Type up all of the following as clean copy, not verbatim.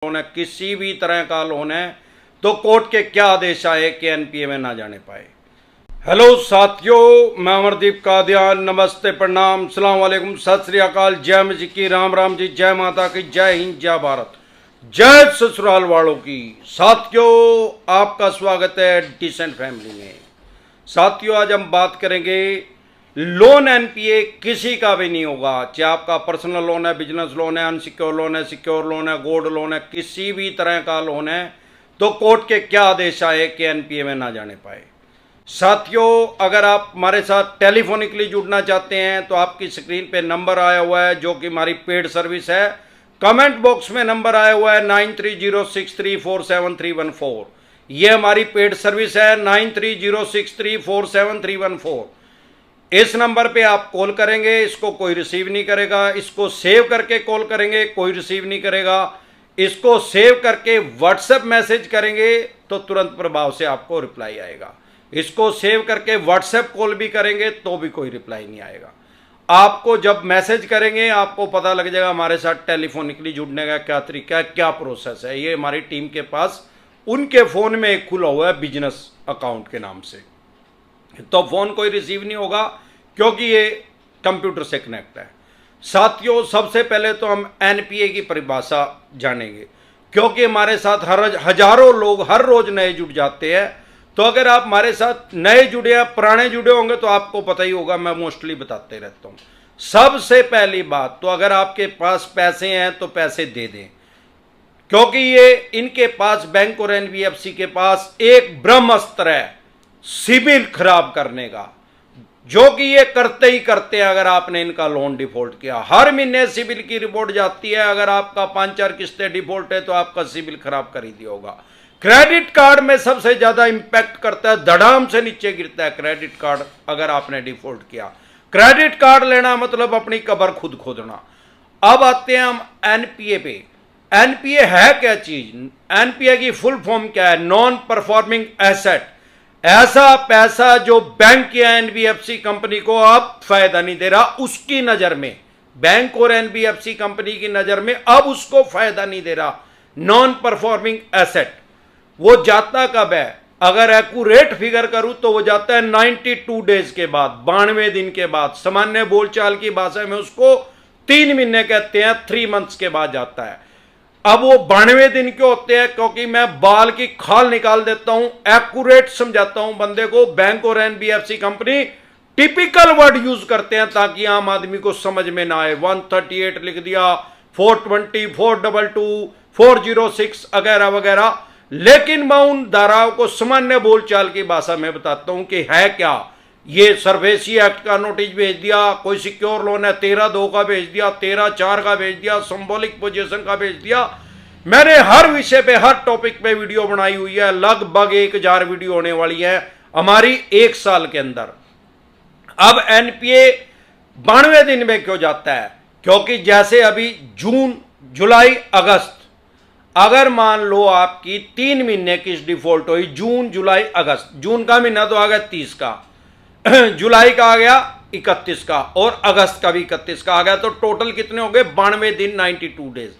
Loan है, किसी भी तरह का लोन है, तो कोर्ट के क्या आदेश आए कि एनपीए में ना जाने पाए। हेलो साथियों, मैं अमरदीप कादियान। नमस्ते, प्रणाम, सलाम वालेकुम, सत श्री अकाल, जय मजी की, राम राम जी, जय माता की, जय हिंद, जय भारत, जय ससुराल वालों की। साथियों, आपका स्वागत है डिसेंट फैमिली में। साथियों, आज हम बात करेंगे लोन एनपीए किसी का भी नहीं होगा, चाहे आपका पर्सनल लोन है, बिजनेस लोन है, अनसिक्योर लोन है, सिक्योर लोन है, गोल्ड लोन है, किसी भी तरह का लोन है, तो कोर्ट के क्या आदेश आए कि एनपीए में ना जाने पाए। साथियों, अगर आप हमारे साथ टेलीफोनिकली जुड़ना चाहते हैं तो आपकी स्क्रीन पे नंबर आया हुआ है, जो कि हमारी पेड सर्विस है। कमेंट बॉक्स में नंबर आया हुआ है 9306347314। ये हमारी पेड सर्विस है 9306347314। इस नंबर पे आप कॉल करेंगे, इसको कोई रिसीव नहीं करेगा। इसको सेव करके कॉल करेंगे, कोई रिसीव नहीं करेगा। इसको सेव करके व्हाट्सएप मैसेज करेंगे तो तुरंत प्रभाव से आपको रिप्लाई आएगा। इसको सेव करके व्हाट्सएप कॉल भी करेंगे तो भी कोई रिप्लाई नहीं आएगा। आपको जब मैसेज करेंगे आपको पता लग जाएगा हमारे साथ टेलीफोनिकली जुड़ने का क्या तरीका है, क्या प्रोसेस है। ये हमारी टीम के पास उनके फ़ोन में एक खुला हुआ है बिजनेस अकाउंट के नाम से, तो फ़ोन कोई रिसीव नहीं होगा क्योंकि ये कंप्यूटर से कनेक्ट है। साथियों, सबसे पहले तो हम एनपीए की परिभाषा जानेंगे, क्योंकि हमारे साथ हजारों लोग हर रोज नए जुड़ जाते हैं। तो अगर आप हमारे साथ नए जुड़े हैं, पुराने जुड़े होंगे तो आपको पता ही होगा, मैं मोस्टली बताते रहता हूं। सबसे पहली बात तो अगर आपके पास पैसे हैं तो पैसे दे दें, क्योंकि ये इनके पास, बैंक और एनबीएफसी के पास एक ब्रह्मास्त्र है सिबिल खराब करने का, जो कि ये करते ही करते हैं। अगर आपने इनका लोन डिफॉल्ट किया, हर महीने सिबिल की रिपोर्ट जाती है। अगर आपका 5-4 किस्तें डिफॉल्ट है तो आपका सिबिल खराब कर ही दिया होगा। क्रेडिट कार्ड में सबसे ज्यादा इंपैक्ट करता है, धड़ाम से नीचे गिरता है क्रेडिट कार्ड अगर आपने डिफॉल्ट किया। क्रेडिट कार्ड लेना मतलब अपनी कब्र खुद खोदना। अब आते हैं हम एनपीए पे। एनपीए है क्या चीज? एनपीए की फुल फॉर्म क्या है? Non performing asset. ऐसा पैसा जो बैंक या एनबीएफसी कंपनी को अब फायदा नहीं दे रहा, उसकी नजर में, बैंक और एनबीएफसी कंपनी की नजर में अब उसको फायदा नहीं दे रहा, नॉन परफॉर्मिंग एसेट। वो जाता कब है? अगर एक्यूरेट फिगर करूं तो वो जाता है 92 डेज के बाद, 92 दिन के बाद। सामान्य बोलचाल की भाषा में उसको 3 महीने कहते हैं, 3 मंथ्स के बाद जाता है। अब वो 92 दिन के होते हैं, क्योंकि मैं बाल की खाल निकाल देता हूं, एक्यूरेट समझाता हूं बंदे को। बैंक और NBFC company typical word use करते हैं ताकि आम आदमी को समझ में ना आए। 138 लिख दिया, 420, 422, 406 वगैरह वगैरह। लेकिन मैं उन धाराओं को सामान्य बोलचाल की भाषा में बताता हूं कि है क्या। ये सर्वेसी एक्ट का नोटिस भेज दिया, कोई सिक्योर लोन है 13(2) का भेज दिया, 13(4) का भेज दिया, सिंबॉलिक पोजीशन का भेज दिया। मैंने हर विषय पे, हर टॉपिक पे वीडियो बनाई हुई है। लगभग 1000 वीडियो होने वाली है हमारी 1 साल के अंदर। अब एनपीए 92 दिन में क्यों जाता है? क्योंकि जैसे अभी जून, जुलाई, अगस्त, अगर मान लो आपकी 3 महीने की डिफॉल्ट हुई, जून, जुलाई, अगस्त। जून का महीना तो आ गया 30 का, जुलाई का आ गया 31 का, और अगस्त का भी 31 का आ गया। तो टोटल कितने हो गए? 92 दिन, 92 डेज।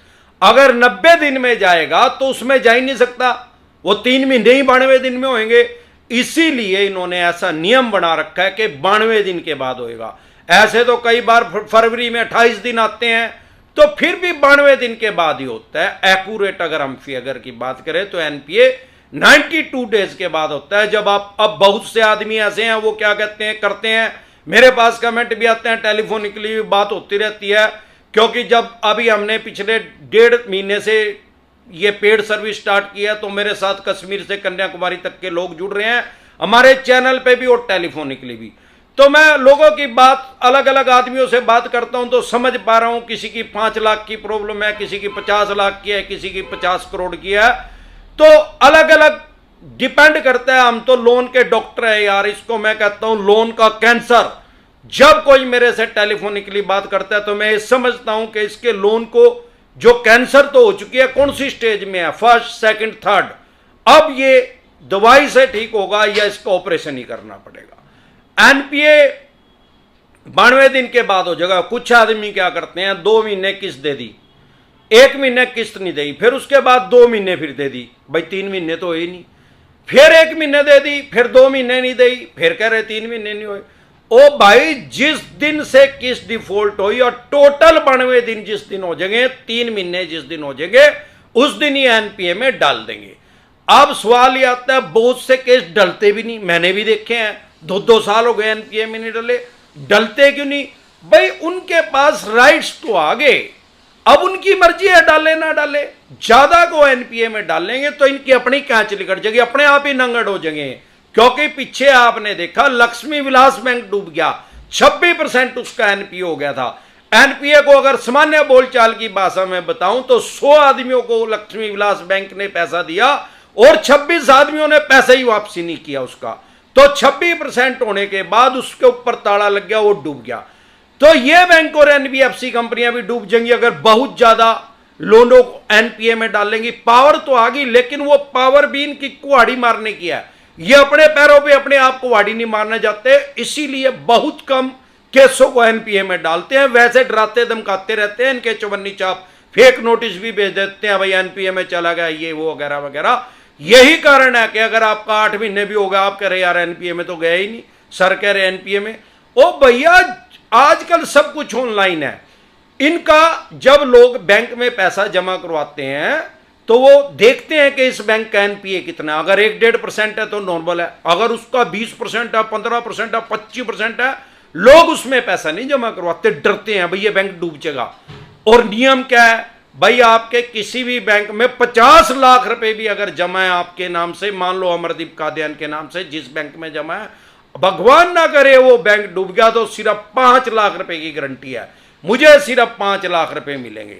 अगर 90 दिन में जाएगा तो उसमें जा ही नहीं सकता, वो 3 महीने ही 92 दिन में होंगे। इसीलिए इन्होंने ऐसा नियम बना रखा है कि 92 दिन के बाद होएगा। ऐसे तो कई बार फरवरी में 28 दिन आते हैं, तो फिर भी 92 दिन के बाद ही होता है। एक्यूरेट अगर हम फिगर की बात करें तो एनपीए 92 डेज के बाद होता है। जब आप, अब बहुत से आदमी ऐसे हैं वो क्या कहते हैं, करते हैं, मेरे पास कमेंट भी आते हैं, टेलीफोनिकली भी बात होती रहती है। क्योंकि जब अभी हमने पिछले 1.5 महीने से ये पेड सर्विस स्टार्ट किया तो मेरे साथ कश्मीर से कन्याकुमारी तक के लोग जुड़ रहे हैं हमारे चैनल पे भी और टेलीफोनिकली भी। तो मैं लोगों की बात, अलग अलग आदमियों से बात करता हूं तो समझ पा रहा हूं, किसी की 5 लाख की प्रॉब्लम है, किसी की 50 लाख की है, किसी की 50 करोड़ की है। तो अलग अलग डिपेंड करता है। हम तो लोन के डॉक्टर है यार, इसको मैं कहता हूं लोन का कैंसर। जब कोई मेरे से टेलीफोनिकली बात करता है तो मैं समझता हूं कि इसके लोन को, जो कैंसर तो हो चुकी है, कौन सी स्टेज में है, 1st, 2nd, 3rd। अब ये दवाई से ठीक होगा या इसका ऑपरेशन ही करना पड़ेगा। एनपीए 92 दिन के बाद हो जाएगा। कुछ आदमी क्या करते हैं, 2 महीने किस्त दे दी, 1 महीने किस्त नहीं दी, फिर उसके बाद 2 महीने फिर दे दी, भाई 3 महीने तो हुए ही नहीं, फिर 1 महीने दे दी, फिर 2 महीने नहीं दी, फिर कह रहे 3 महीने नहीं हुए। ओ भाई जिस दिन से किस्त डिफॉल्ट हुई और टोटल 92 दिन जिस दिन हो जाएंगे, 3 महीने जिस दिन हो जाएंगे, उस दिन ही एनपीए में डाल देंगे। अब सवाल ये आता है, बहुत से केस डलते भी नहीं, मैंने भी देखे हैं, 2-2 साल हो गए एनपीए में नहीं डले, डलते क्यों नहीं? भाई उनके पास राइट्स तो आ गए, अब उनकी मर्जी है डाले ना डाले। ज्यादा को एनपीए में डालेंगे तो इनकी अपनी कैच निकट जाएगी, अपने आप ही नंगड़ हो जाएंगे। क्योंकि पीछे आपने देखा लक्ष्मी विलास बैंक डूब गया, 26% उसका एनपीए हो गया था। एनपीए को अगर सामान्य बोलचाल की भाषा में बताऊं तो 100 आदमियों को लक्ष्मी विलास बैंक ने पैसा दिया और 26 आदमियों ने पैसा ही वापसी नहीं किया उसका, तो 26% होने के बाद उसके ऊपर ताला लग गया, वो डूब गया। तो ये बैंक और एनबीएफसी कंपनियां भी डूब जाएंगी अगर बहुत ज्यादा लोनों को एनपीए में डालेंगी। पावर तो आ गई, लेकिन वो पावर भी इनकी कुहाड़ी मारने की है, ये अपने पैरों पे अपने आप को कुहाड़ी नहीं मारने जाते, इसीलिए बहुत कम केसों को एनपीए में डालते हैं। वैसे डराते धमकाते रहते हैं, इनके चवन्नी चाप फेक नोटिस भी भेज देते हैं, भाई एनपीए में चला गया ये वो वगैरह वगैरह। यही कारण है कि अगर आपका 8 महीने भी हो गया, आप कह रहे यार एनपीए में तो गया ही नहीं, सर कह रहे एनपीए में। ओ भैया आजकल सब कुछ ऑनलाइन है, इनका जब लोग बैंक में पैसा जमा करवाते हैं तो वो देखते हैं कि इस बैंक का एनपीए कितना, अगर 1-1.5% है तो नॉर्मल है, अगर उसका 20% है, 15% है, 25% है, लोग उसमें पैसा नहीं जमा करवाते, डरते हैं भाई ये बैंक डूब जाएगा। और नियम क्या है भाई, आपके किसी भी बैंक में 50 लाख रुपए भी अगर जमा है आपके नाम से, मान लो अमरदीप कादियान के नाम से जिस बैंक में जमा है, भगवान ना करे वो बैंक डूब गया तो सिर्फ 5 लाख रुपए की गारंटी है, मुझे सिर्फ 5 लाख रुपए मिलेंगे।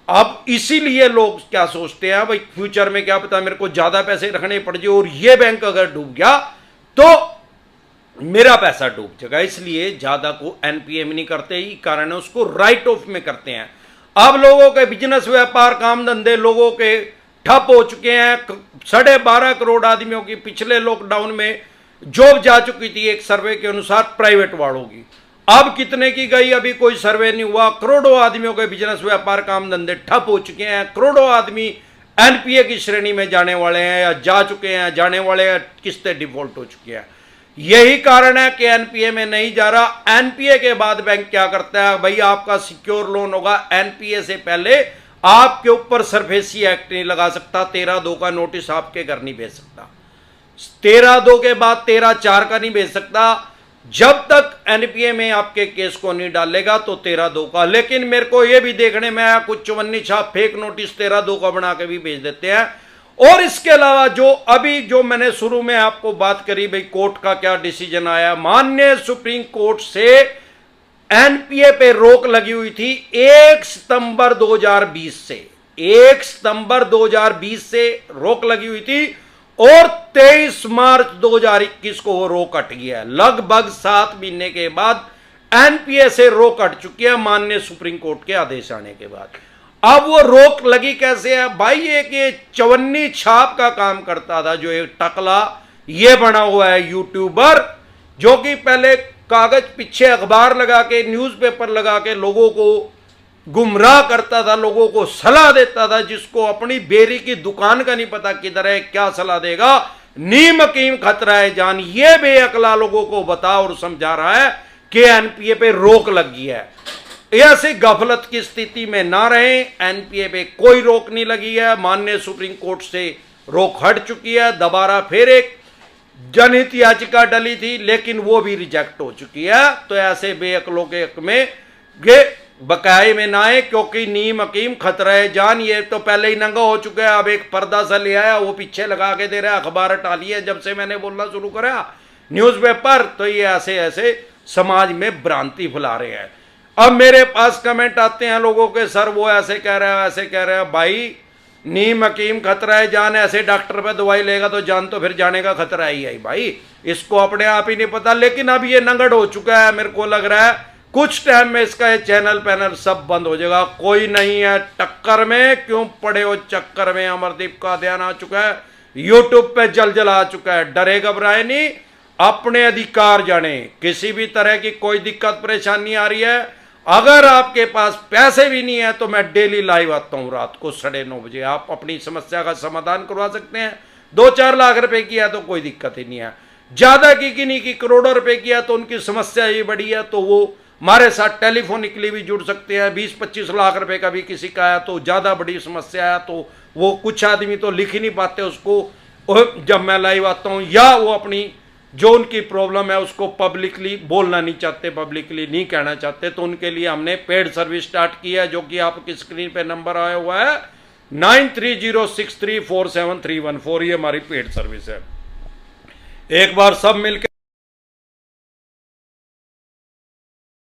अब इसीलिए लोग क्या सोचते हैं भाई फ्यूचर में क्या पता मेरे को ज्यादा पैसे रखने पड़ जाए और ये बैंक अगर डूब गया तो मेरा पैसा डूब जाएगा, इसलिए ज्यादा को एनपीए में नहीं करते, ही कारण है उसको राइट ऑफ में करते हैं। अब लोगों के बिजनेस व्यापार काम धंधे लोगों के ठप हो चुके हैं, 12.5 करोड़ आदमियों की पिछले लॉकडाउन में जॉब जा चुकी थी एक सर्वे के अनुसार प्राइवेट वालों की, अब कितने की गई अभी कोई सर्वे नहीं हुआ। करोड़ों आदमियों के बिजनेस व्यापार काम धंधे ठप हो चुके हैं, करोड़ों आदमी एनपीए की श्रेणी में जाने वाले हैं या जा चुके हैं, जाने वाले हैं, किस्तें डिफॉल्ट हो चुकी हैं। यही कारण है कि एनपीए में नहीं जा रहा। एनपीए के बाद बैंक क्या करता है भाई, आपका सिक्योर लोन होगा, एनपीए से पहले आपके ऊपर सरफेसी एक्ट नहीं लगा सकता, 13(2) का नोटिस आपके घर नहीं भेज सकता, 13(2) के बाद 13(4) का नहीं भेज सकता, जब तक एनपीए में आपके केस को नहीं डालेगा तो 13(2) का। लेकिन मेरे को यह भी देखने में आया कुछ चवन्नी छाप फेक नोटिस 13(2) का बना के भी भेज देते हैं। और इसके अलावा जो मैंने शुरू में आपको बात करी भाई कोर्ट का क्या डिसीजन आया, माननीय सुप्रीम कोर्ट से एनपीए पे रोक लगी हुई थी 1 सितंबर 2020 से, 1 सितंबर 2020 से रोक लगी हुई थी और 23 मार्च 2021 को वो रोक हट गया है। लगभग 7 महीने के बाद एनपीए से रोक हट चुकी है माननीय सुप्रीम कोर्ट के आदेश आने के बाद। अब वो रोक लगी कैसे है भाई, ये चवन्नी छाप का काम करता था जो एक टकला ये बना हुआ है यूट्यूबर, जो कि पहले कागज पीछे अखबार लगा के न्यूज़पेपर लगा के लोगों को गुमराह करता था, लोगों को सलाह देता था, जिसको अपनी बेरी की दुकान का नहीं पता किधर है, क्या सलाह देगा, नीम हकीम खतरा है जान, ये बेअकला लोगों को बता और समझा रहा है कि एनपीए पे रोक लगी है। ऐसे गफलत की स्थिति में ना रहे, एनपीए पे कोई रोक नहीं लगी है, माननीय सुप्रीम कोर्ट से रोक हट चुकी है। दोबारा फिर एक जनहित याचिका डली थी लेकिन वो भी रिजेक्ट हो चुकी है। तो ऐसे बेअकलों के हक में ये बकाये में ना आए, क्योंकि नीम हकीम खतरा है जान, ये तो पहले ही नंगा हो चुका है, अब एक पर्दा सा ले आया वो पीछे लगा के दे रहा है, अखबार हटा लिया जब से मैंने बोलना शुरू करा न्यूज़पेपर। तो ये ऐसे ऐसे समाज में भ्रांति फैला रहे हैं। अब मेरे पास कमेंट आते हैं लोगों के, सर वो ऐसे कह रहा है ऐसे कह रहा है। भाई नीम हकीम खतरा है जान, ऐसे डॉक्टर पे दवाई लेगा तो जान तो फिर जाने का खतरा ही है भाई, इसको अपने आप ही नहीं पता। लेकिन अब ये नंगड़ हो चुका है, मेरे को लग रहा है कुछ टाइम में इसका ये चैनल पैनल सब बंद हो जाएगा। कोई नहीं है टक्कर में, क्यों पड़े हो चक्कर में, अमरदीप का ध्यान आ चुका है, यूट्यूब पे जल आ चुका है। डरे घबराए नहीं, अपने अधिकार जाने, किसी भी तरह की कोई दिक्कत परेशानी आ रही है अगर आपके पास पैसे भी नहीं है तो मैं डेली लाइव आता हूं रात को 9:30 बजे। आप अपनी समस्या का समाधान करवा सकते हैं। 2-4 लाख रुपए किया तो कोई दिक्कत ही नहीं है। ज्यादा की नहीं की करोड़ों रुपए किया तो उनकी समस्या ये बड़ी है तो वो हमारे साथ टेलीफोनिकली भी जुड़ सकते हैं। 20-25 लाख रुपए का भी किसी का आया तो ज्यादा बड़ी समस्या है तो वो कुछ आदमी तो लिख ही नहीं पाते उसको जब मैं लाइव आता हूं, या वो अपनी जो उनकी प्रॉब्लम है उसको पब्लिकली बोलना नहीं चाहते, पब्लिकली नहीं कहना चाहते, तो उनके लिए हमने पेड सर्विस स्टार्ट की है, जो कि आपकी स्क्रीन पे नंबर आया हुआ है 9306347314। ये हमारी पेड सर्विस है। एक बार सब मिलकर